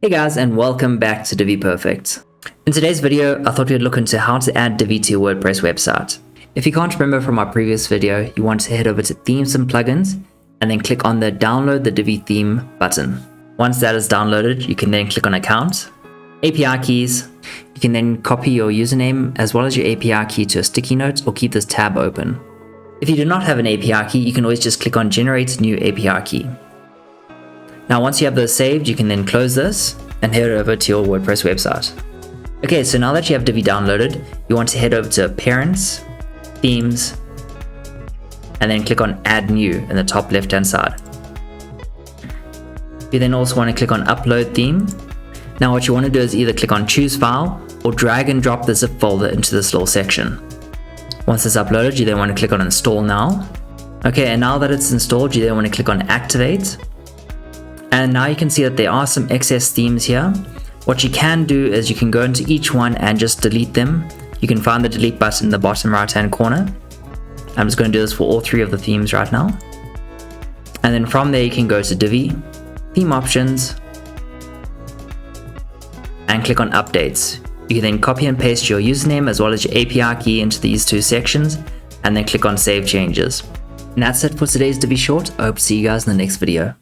Hey guys, and welcome back to Divi Perfect. In today's video, I thought we'd look into how to add Divi to your WordPress website. If you can't remember from our previous video, you want to head over to Themes and Plugins, and then click on the Download the Divi Theme button. Once that is downloaded, you can then click on Account, API Keys. You can then copy your username as well as your API key to a sticky note or keep this tab open. If you do not have an API key, you can always just click on Generate New API Key. Now once you have those saved, you can then close this and head over to your WordPress website. Okay, so now that you have Divi downloaded, you want to head over to Parents, Themes, and then click on Add New in the top left hand side. You then also want to click on Upload Theme. Now what you want to do is either click on Choose File or drag and drop the zip folder into this little section. Once it's uploaded, you then want to click on Install Now. Okay, and now that it's installed, you then want to click on Activate. And now you can see that there are some excess themes here. What you can do is you can go into each one and just delete them. You can find the delete button in the bottom right hand corner. I'm just going to do this for all three of the themes right now. And then from there you can go to Divi, Theme Options, and click on Updates. You can then copy and paste your username as well as your API key into these two sections, and then click on Save Changes. And that's it for today's Divi Short. I hope to see you guys in the next video.